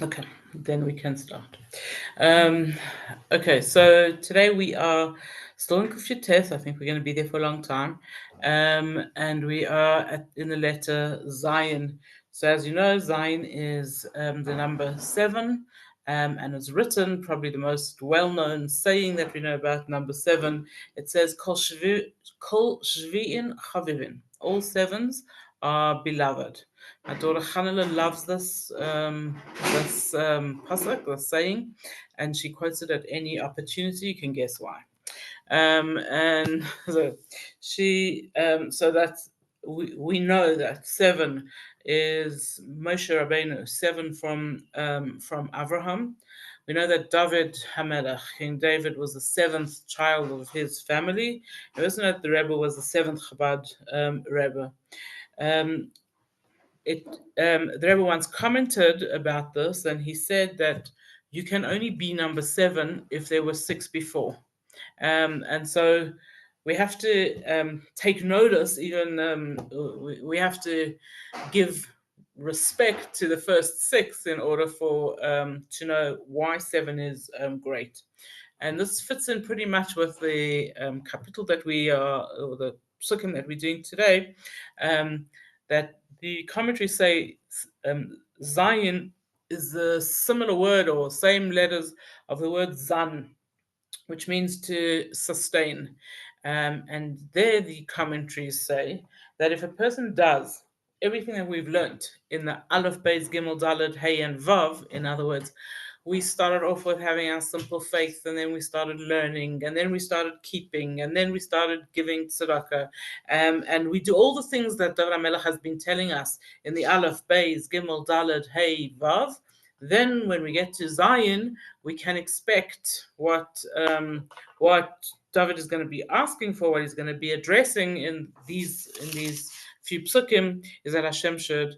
Okay, then we can start. Um, okay, so today we are still in Kufya. I think we're going to be there for a long time. And we are in the letter zayin. So, as you know, zayin is the number seven. And it's written, probably the most well known saying that we know about number seven. It says, Kol shvi'in chavivin. All sevens are beloved. My daughter Hanela loves this pasuk, this saying, and she quotes it at any opportunity. You can guess why. And so so that's we know that seven is Moshe Rabbeinu, seven from Abraham. We know that David Hamelech, King David, was the seventh child of his family. It wasn't that the Rebbe was the seventh Chabad Rebbe. Um, the Rebbe once commented about this, and he said that you can only be number seven if there were six before. And so we have to take notice, even we have to give respect to the first six in order for to know why seven is great. And this fits in pretty much with the capital that we are, or the psukim that we're doing today, that the commentaries say zayin is a similar word or same letters of the word zan, which means to sustain. And there the commentaries say that if a person does everything that we've learnt in the Aleph, Beis, Gimel, Dalet, Hey, and Vav, in other words, we started off with having our simple faith, and then we started learning, and then we started keeping, and then we started giving tzedakah. And we do all the things that David HaMelech has been telling us in the Aleph, Beis, Gimel, Dalet, Hey, Vav. Then when we get to Zion, we can expect what David is going to be asking for, what he's going to be addressing in these few psukim, is that Hashem should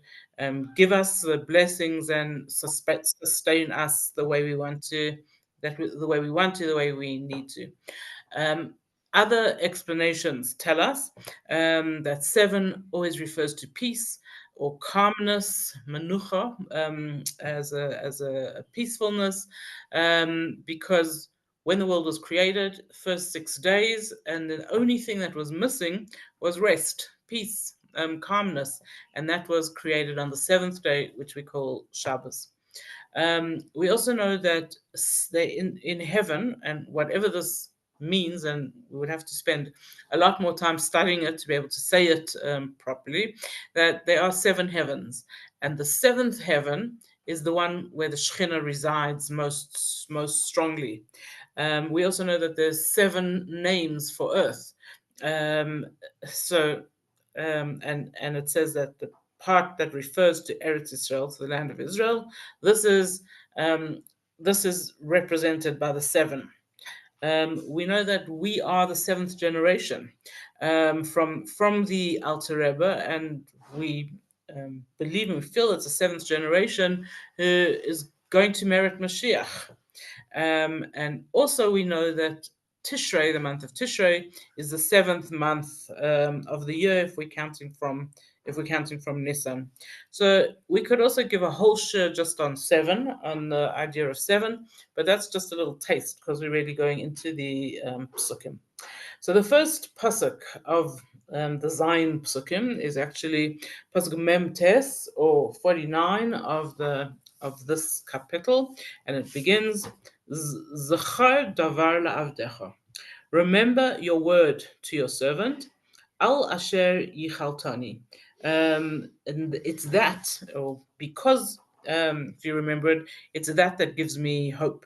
give us the blessings and sustain us the way we want to, the way we want to, the way we need to. Um, Other explanations tell us that seven always refers to peace or calmness, menucha, as a peacefulness, because when the world was created, first 6 days, and the only thing that was missing was rest, peace, calmness, and that was created on the seventh day, which we call Shabbos. We also know that they in heaven, and whatever this means, and we would have to spend a lot more time studying it to be able to say it properly, that there are seven heavens, and the seventh heaven is the one where the Shekhinah resides most strongly. We also know that there's seven names for earth. Um, so and it says that the part that refers to Eretz Israel, to the land of Israel, this is um, this is represented by the seven. We know that we are the seventh generation from the Alter Rebbe, and we believe and we feel it's the seventh generation who is going to merit Mashiach. And also we know that Tishrei, the month of Tishrei, is the seventh month of the year if we're counting from Nisan. So we could also give a whole share just on seven, on the idea of seven, but that's just a little taste because we're really going into the psukim. So the first pasuk of the Zayin psukim is actually pasuk Mem Tes, or 49 of this capital, and it begins Zachar davar la'avdecha. Remember your word to your servant, Al Asher Yichaltani. And it's that, or because if you remember it, it's that gives me hope.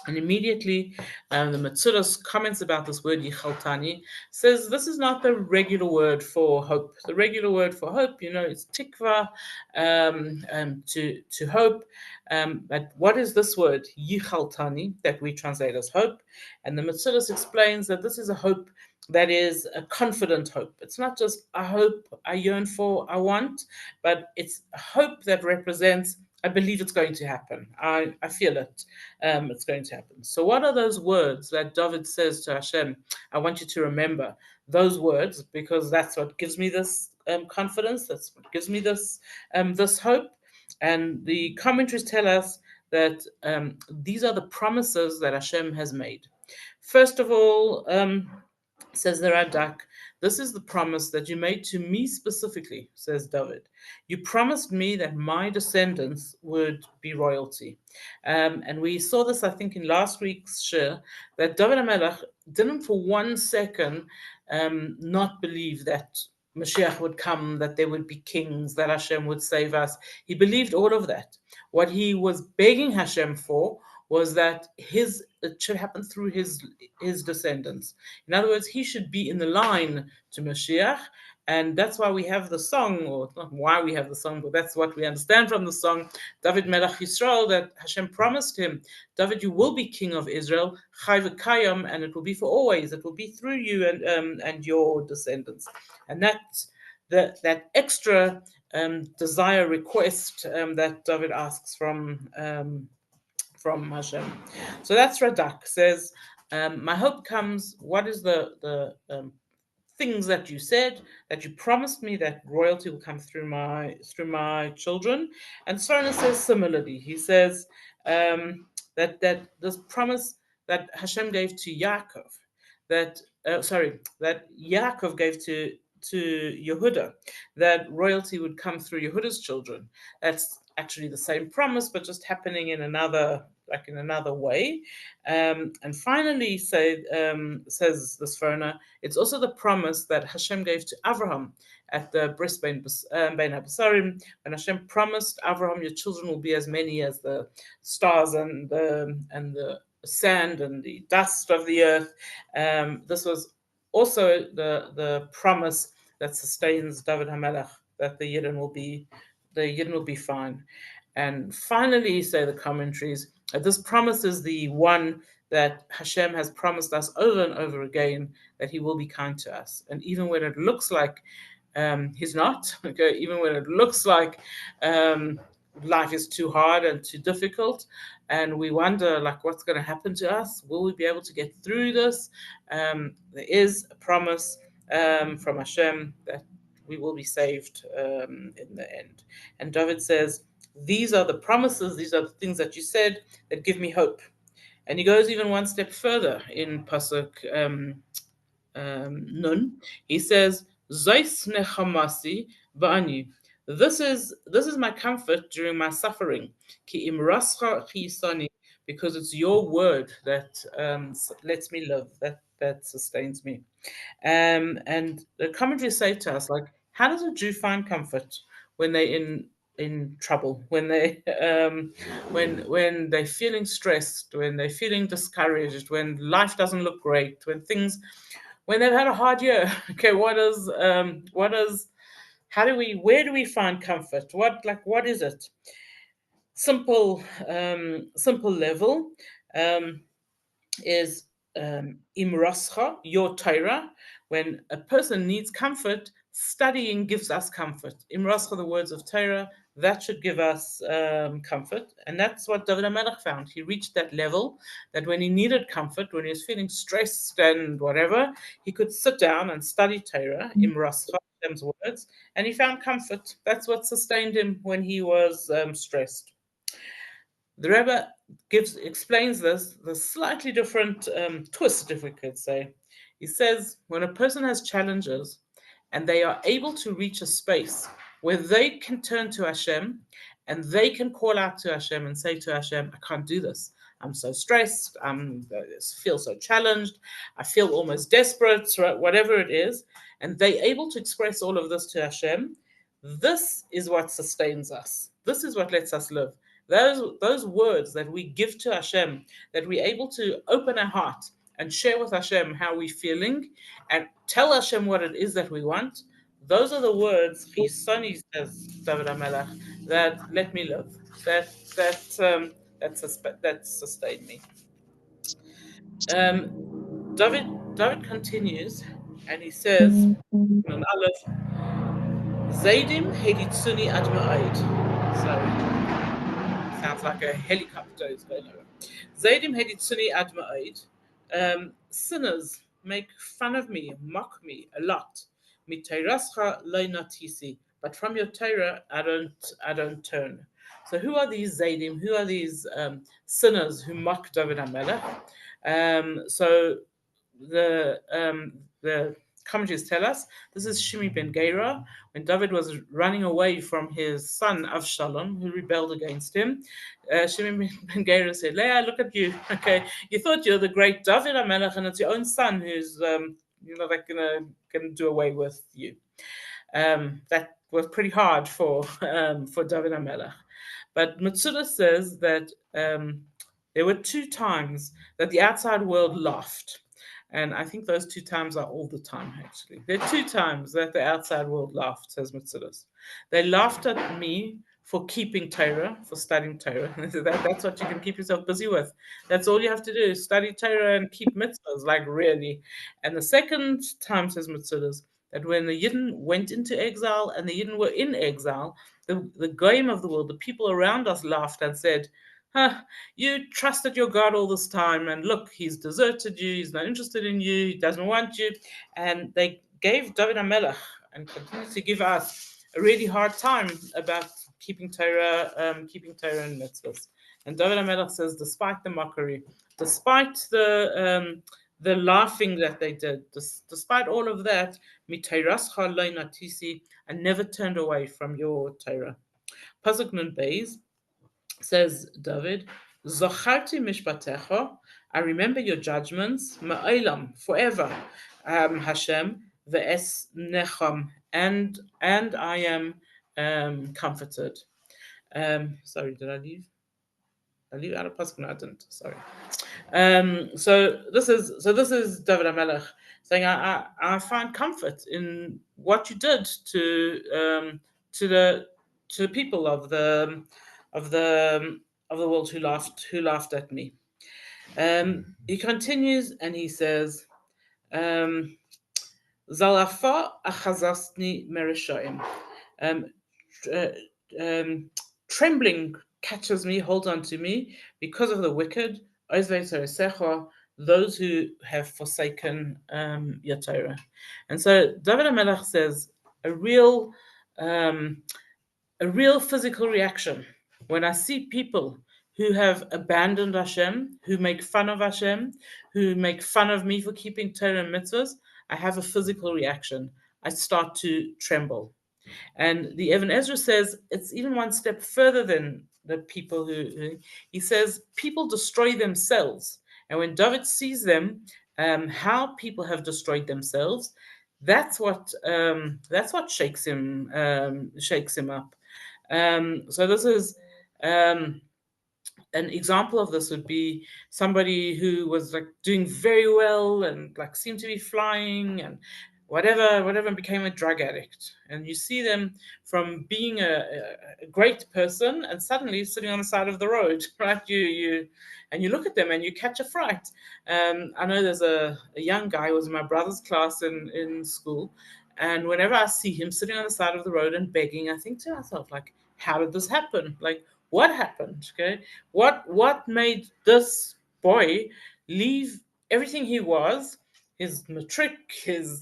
And immediately, the Metzudos comments about this word Yichaltani, says this is not the regular word for hope. The regular word for hope, is tikva, to hope. But what is this word Yichaltani that we translate as hope? And the Metzudos explains that this is a hope that is a confident hope. It's not just a hope I yearn for, I want, but it's a hope that represents I believe it's going to happen. I feel it. It's going to happen. So, what are those words that David says to Hashem? I want you to remember those words because that's what gives me this confidence. That's what gives me this hope. And the commentaries tell us that these are the promises that Hashem has made. First of all, says the Radak, this is the promise that you made to me specifically, says David. You promised me that my descendants would be royalty. And we saw this, I think, in last week's shir, that David HaMelech didn't for 1 second not believe that Mashiach would come, that there would be kings, that Hashem would save us. He believed all of that. What he was begging Hashem for was that it should happen through his descendants. In other words, he should be in the line to Mashiach, and that's why we have the song, or not why we have the song, but that's what we understand from the song, David Melech Yisrael, that Hashem promised him, David, you will be king of Israel, Chai v'kayam, and it will be for always. It will be through you and your descendants. And that extra desire request that David asks from Hashem. So that's Radak says, my hope comes. What is the things that you said, that you promised me that royalty will come through my children? And Sorna says similarly. He says that this promise that Hashem gave to Yaakov, that Yaakov gave to Yehuda, that royalty would come through Yehuda's children. That's actually the same promise, but just happening in another way. And finally, says the Sforno, it's also the promise that Hashem gave to Avraham at the Bris Bein Habesarim, when Hashem promised Avraham, your children will be as many as the stars and the sand and the dust of the earth. This was also the promise that sustains David HaMelech, that the Yidden will be fine. And finally, say the commentaries, that this promise is the one that Hashem has promised us over and over again, that he will be kind to us. And even when it looks like he's not, okay, even when it looks like life is too hard and too difficult, and we wonder, like, what's going to happen to us? Will we be able to get through this? There is a promise from Hashem that we will be saved in the end. And David says, these are the promises, these are the things that you said that give me hope. And he goes even one step further in Pasuk Nun. He says, Zeis nechamasi ba'ani. This is my comfort during my suffering. Ki imrascha chisani, because it's your word that lets me live, that sustains me. And the commentaries say to us, like, how does a Jew find comfort when they're in trouble, when when they're feeling stressed, when they're feeling discouraged, when life doesn't look great, when they've had a hard year? Okay, where do we find comfort? What is it? Simple level is imrascha, your Torah. When a person needs comfort, studying gives us comfort. Imrascha, the words of Torah, that should give us comfort. And that's what David HaMelech found. He reached that level that when he needed comfort, when he was feeling stressed and whatever, he could sit down and study Torah, imrascha, Hashem's words, and he found comfort. That's what sustained him when he was stressed. The Rebbe explains this the slightly different twist, if we could say. He says, when a person has challenges and they are able to reach a space where they can turn to Hashem and they can call out to Hashem and say to Hashem, I can't do this. I'm so stressed. I feel so challenged. I feel almost desperate, whatever it is. And they're able to express all of this to Hashem. This is what sustains us. This is what lets us live. Those words that we give to Hashem, that we're able to open our heart and share with Hashem how we're feeling and tell Hashem what it is that we want, those are the words, Chisoni, says David HaMelech, that let me live, that sustain me. David continues, and he says, on Aleph, Zaydim Heditsuni Adma'id. Sorry. Sounds like a helicopter is going over. Zaydim Heditsuni Adma'id. Sinners make fun of me, mock me a lot. Mitayrascha loinatisi. but from your Torah I don't turn. So who are these Zaydim? Who are these sinners who mock David HaMelech? So the commentaries tell us this is Shimi ben Gera when David was running away from his son Avshalom, who rebelled against him. Shimi ben Gera said, "Leah, look at you. Okay, you thought you're the great David HaMelech, and it's your own son who's like gonna do away with you." That was pretty hard for David HaMelech. But Matsuda says that there were two times that the outside world laughed. And I think those two times are all the time, actually. There are two times that the outside world laughed, says Matsudas. They laughed at me for keeping Torah, for studying Torah. That's what you can keep yourself busy with. That's all you have to do, study Torah and keep mitzvahs, like really. And the second time, says Matsudas, that when the Yidden went into exile and the Yidden were in exile, the goyim of the world, the people around us laughed and said, huh, you trusted your God all this time, and look, he's deserted you, he's not interested in you, he doesn't want you. And they gave David HaMelech and continue to give us a really hard time about keeping Torah and mitzvahs. And David HaMelech says, despite the mockery, despite the laughing that they did, despite all of that, mitairascha lo natisi, I never turned away from your Torah. Pasuk Nun Beis says David, Zocharti mishpatecha, I remember your judgments, ma'olam, forever, Hashem, ve'es necham, and I am comforted. Sorry, did I leave? I leave out of Pasuk? No, I didn't. Sorry. So this is David HaMelech saying, I find comfort in what you did to the people of the of the world who laughed at me. He continues and he says, Zalafa achazasni merishaim. Uh, Trembling catches me, holds on to me because of the wicked, those who have forsaken your Torah. And so David HaMelech says a real um, a real physical reaction when I see people who have abandoned Hashem, who make fun of Hashem, who make fun of me for keeping Torah and mitzvahs. I have a physical reaction. I start to tremble. And the Ibn Ezra says it's even one step further than the people who he says people destroy themselves. And when David sees them, how people have destroyed themselves, that's what shakes him up. So this is an example of this would be somebody who was like doing very well and like seemed to be flying and whatever and became a drug addict, and you see them from being a great person and suddenly sitting on the side of the road, right? You look at them and you catch a fright. I know there's a young guy who was in my brother's class in school, and whenever I see him sitting on the side of the road and begging, I think to myself, like, how did this happen? Like, what happened? Okay, what made this boy leave everything he was, his matric, his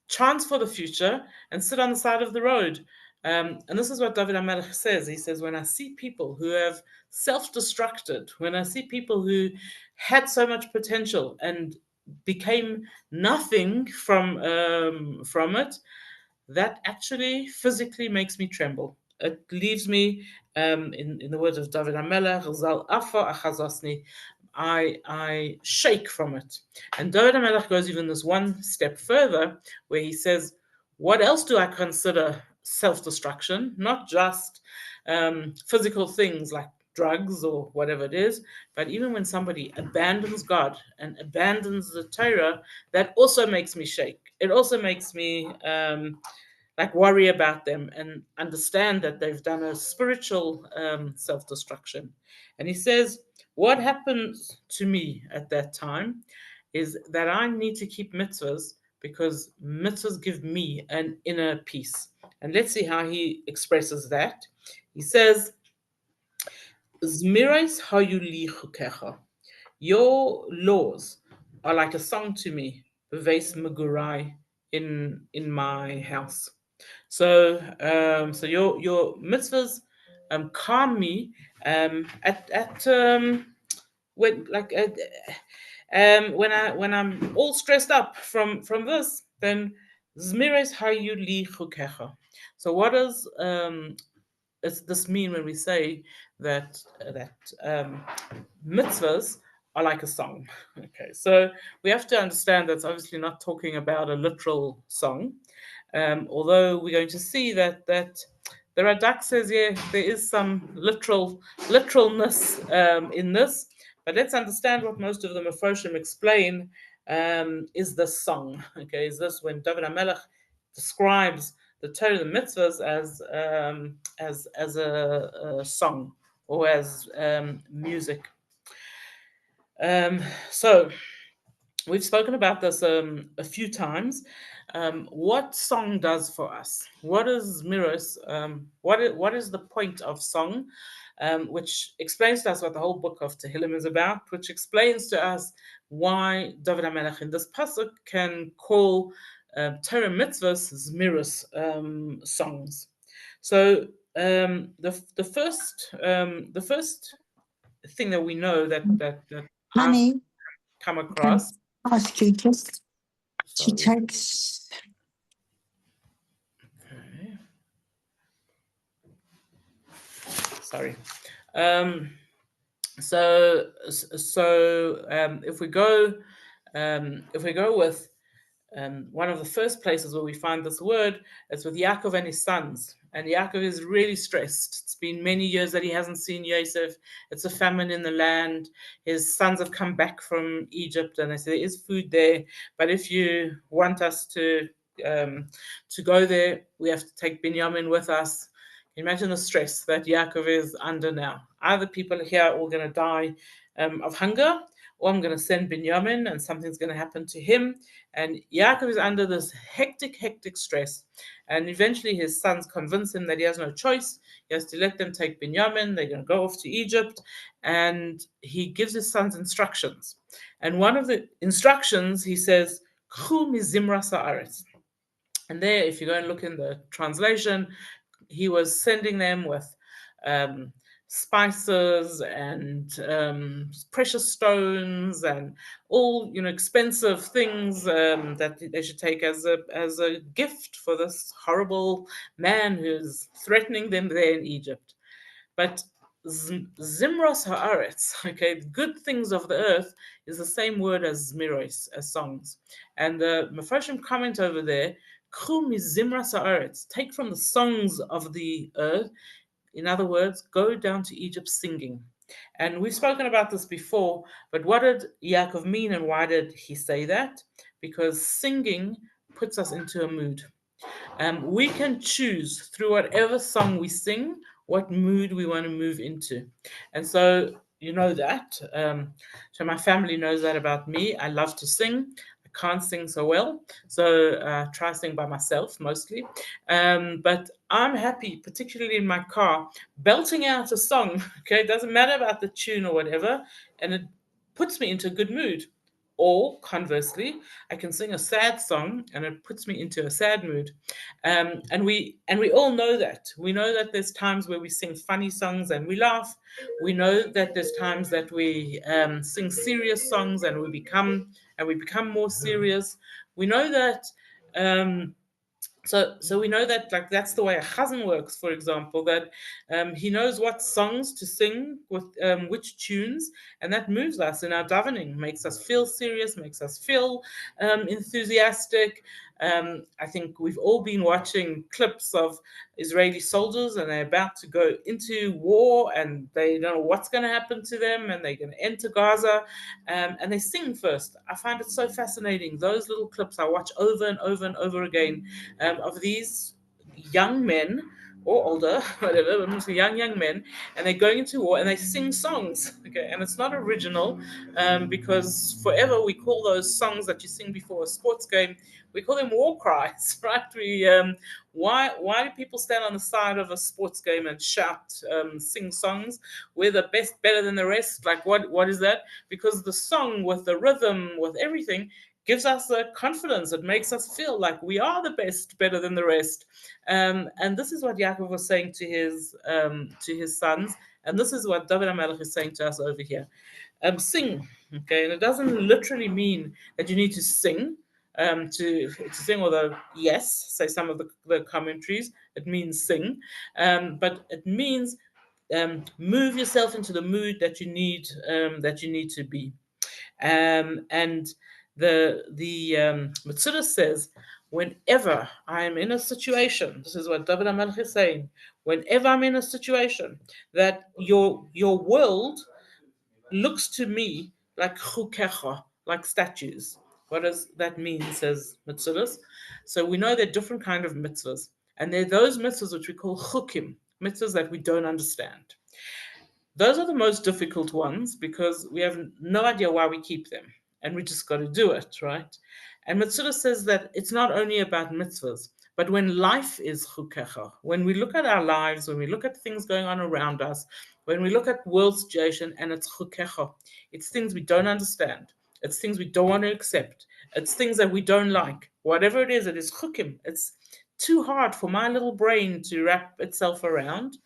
chance for the future, and sit on the side of the road? And this is what David HaMelech says. He says, when I see people who have self-destructed, when I see people who had so much potential and became nothing from it, that actually physically makes me tremble. It leaves me, in the words of David HaMelech, Zal afa achazasni, I shake from it. And David HaMelech goes even this one step further, where he says, what else do I consider self-destruction? Not just physical things like drugs or whatever it is, but even when somebody abandons God and abandons the Torah, that also makes me shake. It also makes me like worry about them and understand that they've done a spiritual self-destruction. And he says, what happens to me at that time is that I need to keep mitzvahs because mitzvahs give me an inner peace. And let's see how he expresses that. He says, Zmirais hayuli chukecha. Your laws are like a song to me, beves megurai, in my house. So your mitzvahs calm me at when like when I'm all stressed up from this, then zmires hayu li chukecha. So what does this mean when we say that mitzvahs are like a song? Okay, so we have to understand that's obviously not talking about a literal song, although we're going to see that the Radak says, yeah, there is some literalness in this, but let's understand what most of the Mefarshim explain is this song. Okay, is this when David HaMelech describes the Torah, the mitzvahs, as a song or as music. So we've spoken about this a few times. What song does for us? What is miros? What is the point of song? Which explains to us what the whole book of Tehilim is about, which explains to us why David HaMelech in this pasuk can call Torah mitzvahs miros songs. So the first thing that we know that I've Honey, come can across. I ask you just, she Sorry. takes, Okay. Sorry. Um, so if we go with one of the first places where we find this word is with Yaakov and his sons. And Yaakov is really stressed. It's been many years that he hasn't seen Yosef. It's a famine in the land. His sons have come back from Egypt, and they say there is food there, but if you want us to go there, we have to take Binyamin with us. Can you imagine the stress that Yaakov is under now? Either people here are all going to die of hunger, or I'm going to send Binyamin and something's going to happen to him. And Yaakov is under this hectic stress. And eventually his sons convince him that he has no choice. He has to let them take Binyamin. They're going to go off to Egypt. And he gives his sons instructions. And one of the instructions, he says, Chu mizimra sa'aretz. And there, if you go and look in the translation, he was sending them with um, spices and precious stones and all expensive things that they should take as a gift for this horrible man who's threatening them there in Egypt. But Zimros Haaretz, okay, good things of the earth, is the same word as Zmiros, as songs. And the Mefarshim comment over there, Chum is Zimras Haaretz, take from the songs of the earth. In other words, go down to Egypt singing. And we've spoken about this before, but what did Yaakov mean and why did he say that? Because singing puts us into a mood. We can choose through whatever song we sing what mood we want to move into. And so you know that. So my family knows that about me. I love to sing. I can't sing so well, so try sing by myself mostly. But I'm happy, particularly in my car, belting out a song. Okay, it doesn't matter about the tune or whatever, and it puts me into a good mood. Or conversely, I can sing a sad song and it puts me into a sad mood. And we all know that. We know that there's times where we sing funny songs and we laugh. We know that there's times that we sing serious songs and we become more serious. We know that. So we know that like that's the way a chazan works, for example, that he knows what songs to sing with which tunes, and that moves us in our davening, makes us feel serious, makes us feel enthusiastic. I think we've all been watching clips of Israeli soldiers, and they're about to go into war, and they don't know what's going to happen to them, and they're going to enter Gaza, and they sing first. I find it so fascinating. Those little clips I watch over and over and over again of these young men or older, whatever, but mostly young men, and they're going into war and they sing songs. Okay, and it's not original because forever we call those songs that you sing before a sports game, we call them war cries, right? Why do people stand on the side of a sports game and shout, sing songs? We're the best, better than the rest. Like what is that? Because the song with the rhythm, with everything, gives us a confidence. It makes us feel like we are the best, better than the rest. And this is what Yaakov was saying to his sons, and this is what David HaMelech is saying to us over here. Sing, okay, and it doesn't literally mean that you need to sing. To sing, although yes, say some of the commentaries, it means sing, but it means move yourself into the mood that you need to be. And the Mitzvah says, whenever I am in a situation, this is what David HaMelech is saying, whenever I'm in a situation that your world looks to me like chukecha, like statues. What does that mean, says mitzvahs? So we know there are different kind of mitzvahs, and there are those mitzvahs which we call chukim, mitzvahs that we don't understand. Those are the most difficult ones because we have no idea why we keep them, and we just got to do it, right? And Mitzvah says that it's not only about mitzvahs, but when life is chukecha, when we look at our lives, when we look at things going on around us, when we look at world situation and it's chukecha, it's things we don't understand, it's things we don't want to accept, it's things that we don't like. Whatever it is chukim. It's too hard for my little brain to wrap itself around.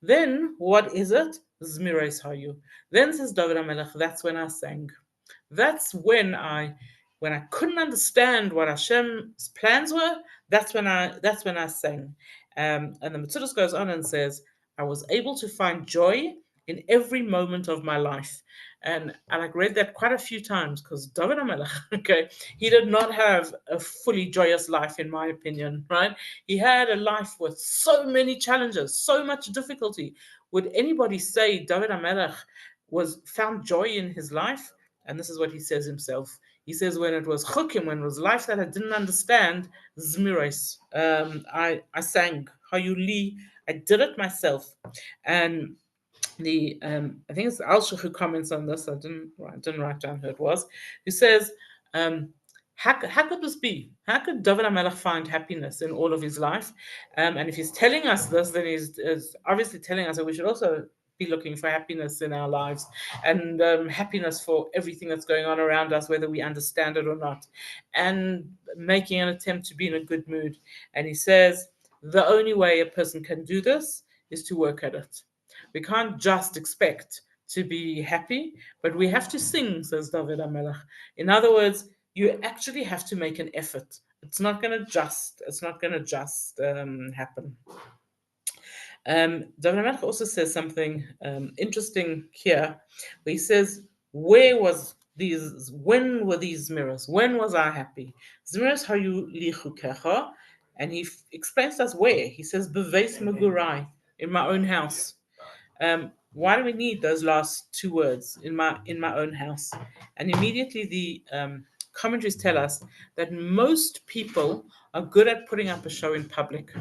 Then what is it? Zmires Hayu. Then says David HaMelech, that's when I sang. That's when I couldn't understand what Hashem's plans were. That's when I sang. And the Metzudos goes on and says, I was able to find joy in every moment of my life. And I like read that quite a few times because David HaMelech, okay, he did not have a fully joyous life, in my opinion, right? He had a life with so many challenges, so much difficulty. Would anybody say David HaMelech was found joy in his life? And this is what he says himself. He says, when it was chukim, when it was life that I didn't understand, zmiros, I sang, hayuli, I did it myself. And the I think it's Alshich who comments on this. I didn't write down who it was. Who says, um, how could this be? How could David HaMelech find happiness in all of his life? And if he's telling us this, then he's is obviously telling us that we should also be looking for happiness in our lives and happiness for everything that's going on around us, whether we understand it or not, and making an attempt to be in a good mood. And he says the only way a person can do this is to work at it. We can't just expect to be happy, but we have to sing, says David HaMelech. In other words, you actually have to make an effort. It's not gonna just happen. David HaMelech also says something interesting here, where he says, when were these mirrors? When was I happy? Zmiros hayu li chukecha, and he explains to us where. He says, beveis megurai, in my own house. Why do we need those last two words, in my own house? And immediately the commentaries tell us that most people are good at putting up a show in public.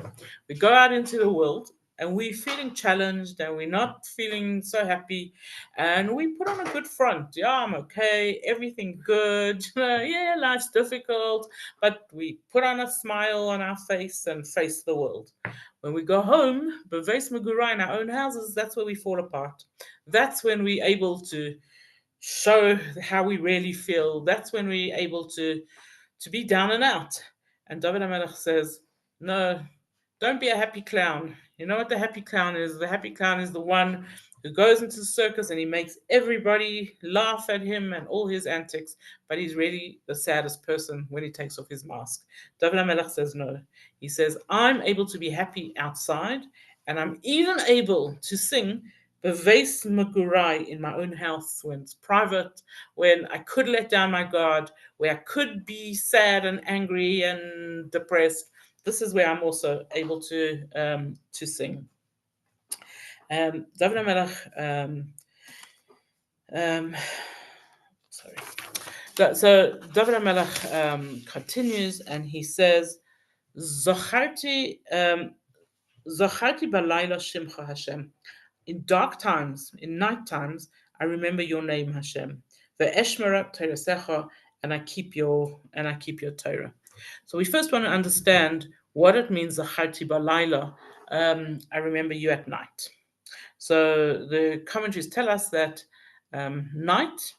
We go out into the world and we're feeling challenged and we're not feeling so happy, and we put on a good front. Yeah, I'm okay, everything good. Yeah, life's difficult, but we put on a smile on our face and face the world. When we go home, beveis megurai, in our own houses, that's where we fall apart. That's when we're able to show how we really feel. That's when we're able to be down and out. And David HaMelech says, no, don't be a happy clown. You know what the happy clown is? The happy clown is the one who goes into the circus and he makes everybody laugh at him and all his antics, but he's really the saddest person when he takes off his mask. David HaMelech says no. He says, I'm able to be happy outside, and I'm even able to sing Beveis Megurai in my own house when it's private, when I could let down my guard, where I could be sad and angry and depressed. This is where I'm also able to sing. David HaMelech, um, sorry. So David HaMelech continues and he says, Zacharti balayla shimcha Hashem. In dark times, in night times, I remember your name, Hashem. Ve'eshmera Torasecha, and I keep your Torah. So we first want to understand what it means, Zacharti balayla. I remember you at night. So the commentaries tell us that night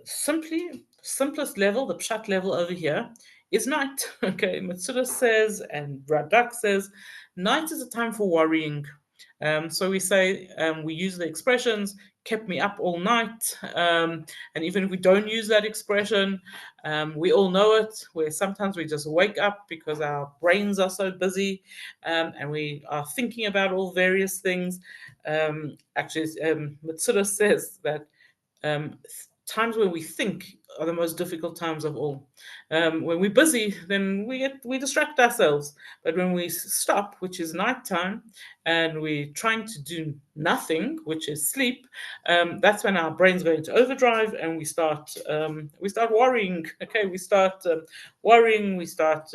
Simplest level, the pshat level over here, is night. Okay, Matsuda says and Radak says, night is a time for worrying. So we say, we use the expressions kept me up all night. And even if we don't use that expression, we all know it, where sometimes we just wake up because our brains are so busy, and we are thinking about all various things. Actually, Matsuda says that times when we think are the most difficult times of all. When we're busy, then we distract ourselves. But when we stop, which is nighttime, and we're trying to do nothing, which is sleep, that's when our brains go into overdrive, and we start worrying. Okay, we start worrying, we start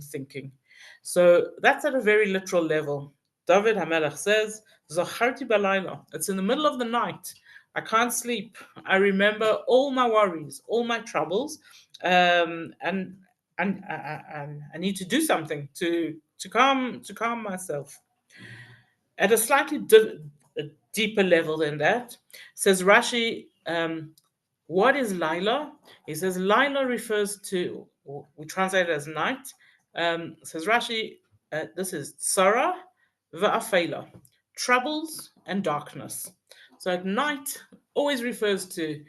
thinking. So that's at a very literal level. David Hamelech says, "Zacharti balayla." It's in the middle of the night. I can't sleep. I remember all my worries, all my troubles, and I need to do something to calm myself. At a slightly deeper level than that, says Rashi, what is Laila? He says Laila refers to, we translate it as night. Says Rashi, this is Tsara va'afela, troubles and darkness. So at night always refers to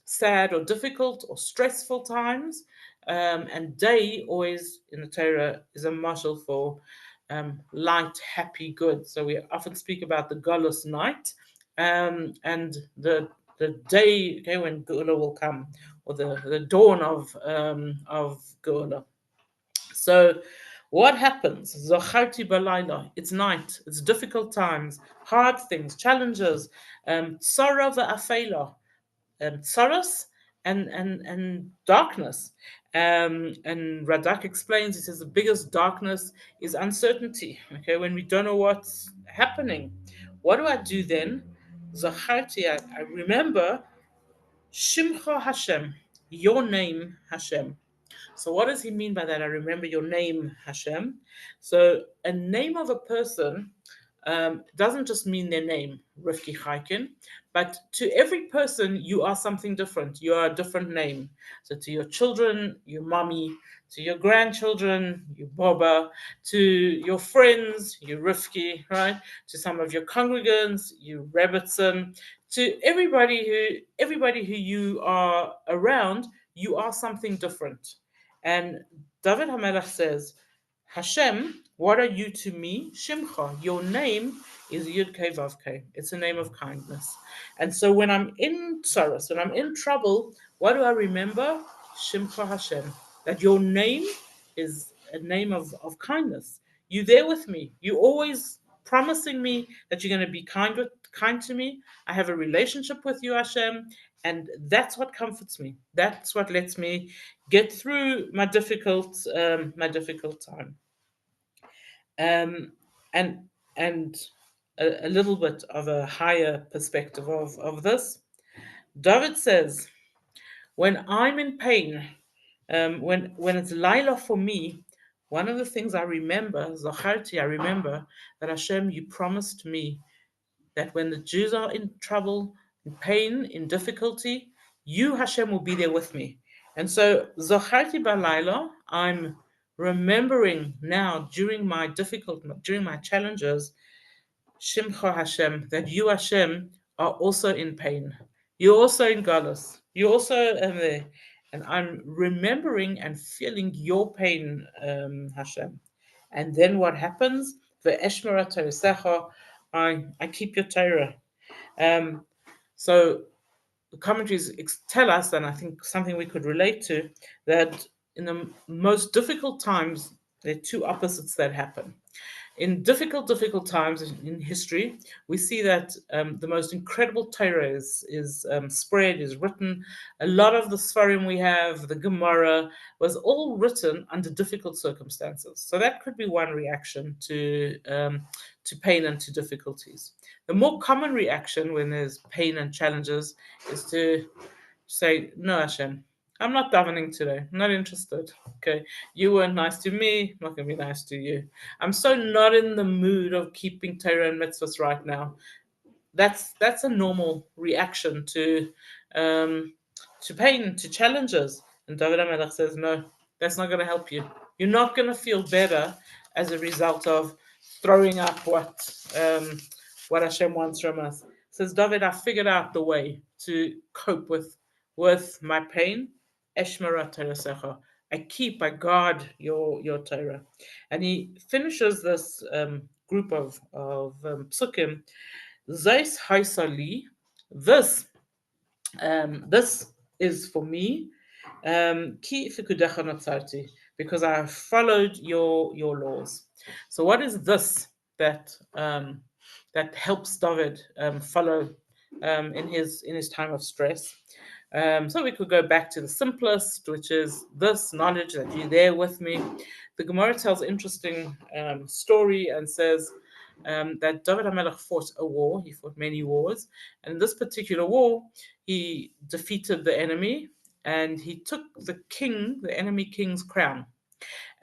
sad or difficult or stressful times, and day always in the Torah is a marshal for light, happy, good. So we often speak about the Golus night, and the day, okay, when Geula will come, or the dawn of Geula. So what happens? Zacharti balayla. It's night. It's difficult times, hard things, challenges. Sorrow va'afela, sorrows and darkness. And Radak explains, he says the biggest darkness is uncertainty. Okay, when we don't know what's happening, what do I do then? Zacharti, I remember Shimcha Hashem, your name Hashem. So what does he mean by that? I remember your name, Hashem. So a name of a person doesn't just mean their name, Rifki Chaikin, but to every person you are something different. You are a different name. So to your children, your mommy. To your grandchildren, you Boba. To your friends, you Rifki, right? To some of your congregants, you Rebbitzin. To everybody who you are around, you are something different. And David Hamelech says, Hashem, what are you to me? Shimcha, your name is Yud Kei Vav Kei. It's a name of kindness. And so when I'm in sorrow, when I'm in trouble, what do I remember? Shimcha Hashem. That your name is a name of kindness. You there with me. You always promising me that you're going to be kind to me. I have a relationship with you, Hashem, and that's what comforts me. That's what lets me get through my difficult time. Um, and and a little bit of a higher perspective of this. David says, when I'm in pain, when it's Laila for me, one of the things I remember, Zacharti, I remember that Hashem, you promised me that when the Jews are in trouble, in pain, in difficulty, you, Hashem, will be there with me. And so, Zacharti Balayla, I'm remembering now during my challenges, Shimcha Hashem, that you, Hashem, are also in pain. You're also in Galus. You're also there. And I'm remembering and feeling your pain, Hashem. And then what happens? Ve'eshmera Torasecha, I keep your Torah. Um, so the commentaries tell us, and I think something we could relate to, that in the most difficult times, there are two opposites that happen. In difficult times in history, we see that the most incredible Torah is spread, is written. A lot of the Sfarim we have, the Gemara, was all written under difficult circumstances. So that could be one reaction to pain and to difficulties. The more common reaction when there's pain and challenges is to say, no, Hashem, I'm not davening today. I'm not interested. Okay. You weren't nice to me. I'm not going to be nice to you. I'm so not in the mood of keeping Torah and mitzvahs right now. That's a normal reaction um, to pain, to challenges. And David HaMelech says, no, that's not going to help you. You're not going to feel better as a result of throwing up what Hashem wants from us. Says David, I figured out the way to cope with my pain. Eshmara Terasecha. I guard your Torah. And he finishes this group of psukim. Zeis Haisali. This this is for me. Ki fikudecha notzarti, because I have followed your laws. So what is this that helps David follow in his time of stress? So we could go back to the simplest, which is this knowledge that you're there with me. The Gemara tells an interesting story and says that David HaMelech fought a war. He fought many wars. And in this particular war, he defeated the enemy and he took the enemy king's crown.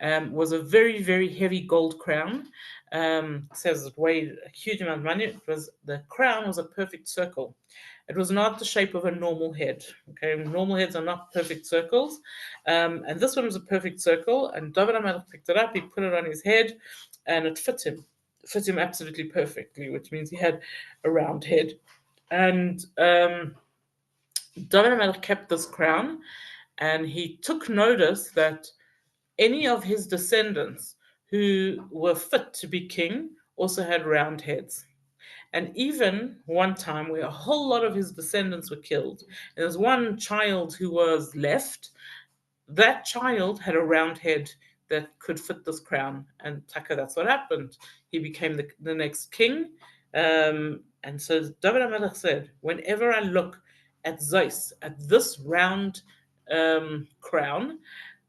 Was a very, very heavy gold crown. Says it weighed a huge amount of money. The crown was a perfect circle. It was not the shape of a normal head. Okay, normal heads are not perfect circles, and this one was a perfect circle. And David HaMelech picked it up. He put it on his head, and it fit him absolutely perfectly, which means he had a round head. And David HaMelech kept this crown, and he took notice that any of his descendants who were fit to be king also had round heads. And even one time where a whole lot of his descendants were killed, and there's one child who was left, that child had a round head that could fit this crown. And Taka, that's what happened. He became the next king. And so David HaMelech said, whenever I look at Zeus, at this round crown,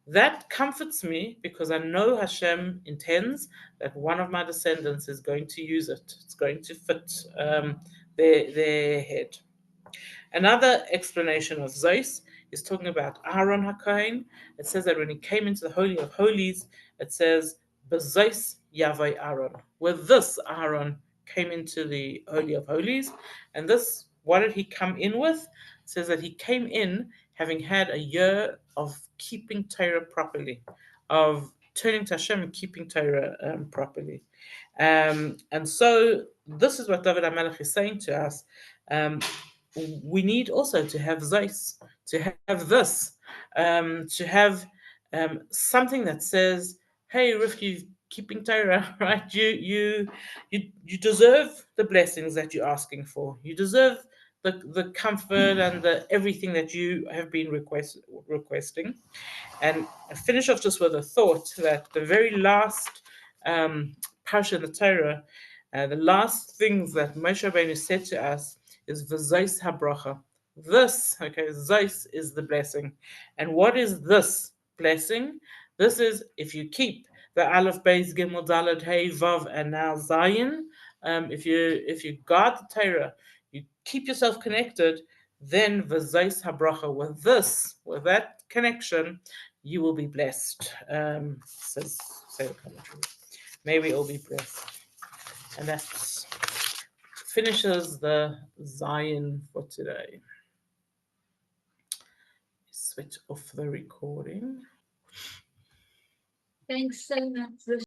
that comforts me because I know Hashem intends that one of my descendants is going to use it. It's going to fit their head. Another explanation of Zeus is talking about Aaron HaKohen. It says that when he came into the Holy of Holies, it says, Bezeus Yavai Aaron. With this, Aaron came into the Holy of Holies. And this, what did he come in with? It says that he came in having had a year of keeping Torah properly, of turning to Hashem and keeping Torah properly. And so this is what David HaMelech is saying to us. We need also to have Zeus, to have this, to have something that says, "Hey, Rifki, keeping Torah, right? You deserve the blessings that you're asking for. You deserve the comfort and the everything that you have been requesting." And I finish off just with a thought that the very last parsha in the Torah, the last things that Moshe Rabbeinu said to us is v'zais habracha. This, okay, zais is the blessing. And what is this blessing? This is if you keep the Aleph, Beis, Gimel, Daled, Hey, Vav, and now Zayin. If you guard the Torah, you keep yourself connected, then v'zais habracha. With that connection, you will be blessed. Says the commentary. May we all be blessed. And that finishes the zayin for today. Switch off the recording. Thanks so much.